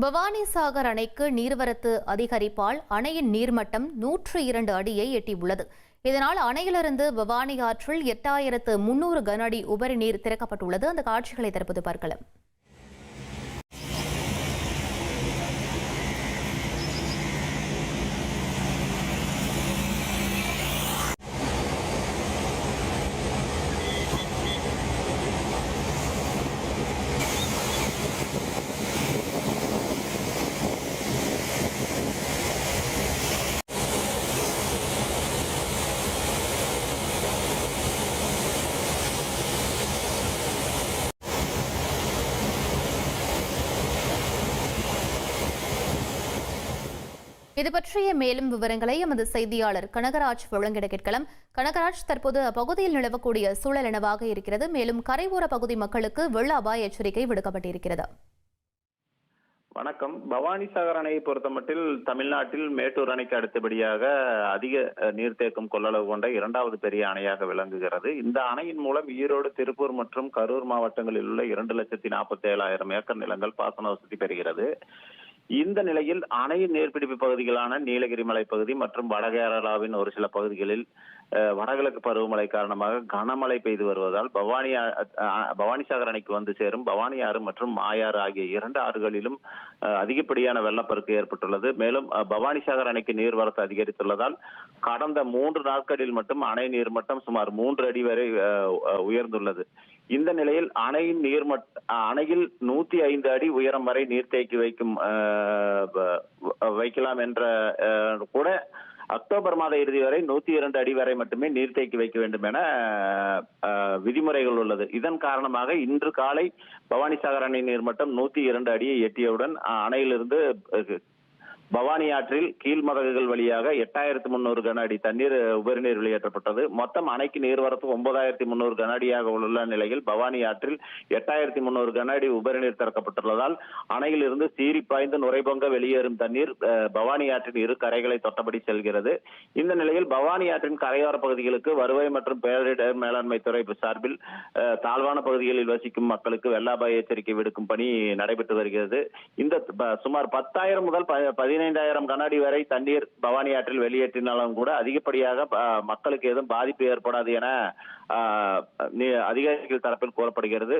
பவானி சாகர் அணைக்கு நீர்வரத்து அதிகரிப்பால் அணையின் நீர்மட்டம் 102 அடியை எட்டியுள்ளது. இதனால் அணையிலிருந்து பவானி ஆற்றில் 8300 கன அடி உபரி நீர் திறக்கப்பட்டுள்ளது. அந்த காட்சிகளை தற்போது பார்க்கலாம். இது பற்றிய மேலும் விவரங்களை எமது செய்தியாளர் கனகராஜ் வழங்கிட கேட்கலாம். கனகராஜ், தற்போது அப்பகுதியில் நிலவக்கூடிய சூழல் என்னவாக இருக்கிறது? மேலும் கரையோர பகுதி மக்களுக்கு வெள்ள அபாய எச்சரிக்கை விடுக்கப்பட்டிருக்கிறது. வணக்கம். பவானி சாகர் அணையை பொறுத்தமட்டில் தமிழ்நாட்டில் மேட்டூர் அணைக்கு அடுத்தபடியாக அதிக நீர்த்தேக்கம் கொள்ளளவு கொண்ட இரண்டாவது பெரிய அணையாக விளங்குகிறது. இந்த அணையின் மூலம் ஈரோடு, திருப்பூர் மற்றும் கரூர் மாவட்டங்களில் உள்ள 2,47,000 ஏக்கர் நிலங்கள் பாசன வசதி பெறுகிறது. இந்த நிலையில் அணையின் நீர்பிடிப்பு பகுதிகளான நீலகிரி மலைப்பகுதி மற்றும் வட கேரளாவின் ஒரு சில பகுதிகளில் வடகிழக்கு பருவமழை காரணமாக கனமழை பெய்து வருவதால் பவானி சாகர் அணைக்கு வந்து சேரும் பவானி ஆறு மற்றும் மாயாறு ஆகிய 2 ஆறுகளிலும் அதிகப்படியான வெள்ளப்பெருக்கு ஏற்பட்டுள்ளது. மேலும் பவானி சாகர் அணைக்கு நீர்வரத்து அதிகரித்துள்ளதால் கடந்த 3 நாட்களில் மட்டும் அணை நீர்மட்டம் சுமார் 3 அடி வரை உயர்ந்துள்ளது. இந்த நிலையில் அணையின் அணையில் 105 அடி உயரம் வரை நீர்த்தேக்கி வைக்கலாம் என்ற கூட அக்டோபர் மாத இறுதி வரை 102 அடி வரை மட்டுமே நீர்த்தேக்கி வைக்க வேண்டும் என விதிமுறைகள் உள்ளது. இதன் காரணமாக இன்று காலை பவானி சாகர் அணை நீர்மட்டம் 102 அடியை எட்டியவுடன் அணையிலிருந்து பவானி ஆற்றில் கீழ்மதகுகள் வழியாக 8300 கன அடி தண்ணீர் உபரிநீர் வெளியேற்றப்பட்டது. மொத்தம் அணைக்கு நீர்வரத்து 9300 கன அடியாக உள்ள நிலையில் பவானி ஆற்றில் 8300 கன அடி உபரிநீர் திறக்கப்பட்டுள்ளதால் அணையில் இருந்து சீறி பாய்ந்து நுரைபொங்க வெளியேறும் தண்ணீர் பவானி ஆற்றின் இரு கரைகளை தொட்டபடி செல்கிறது. இந்த நிலையில் பவானி ஆற்றின் கரையோர பகுதிகளுக்கு வருவாய் மற்றும் பேரிடர் மேலாண்மை துறை சார்பில் தாழ்வான பகுதிகளில் வசிக்கும் மக்களுக்கு வெள்ள அபாய எச்சரிக்கை விடுக்கும் பணி நடைபெற்று வருகிறது. இந்த சுமார் 10,000 முதல் 15,000 கன அடி வரை தண்ணீர் பவானி ஆற்றில் வெளியேற்றினாலும் கூட அதிகப்படியாக மக்களுக்கு ஏதும் பாதிப்பு ஏற்படாது என அதிகாரிகள் தரப்பில் கூறப்படுகிறது.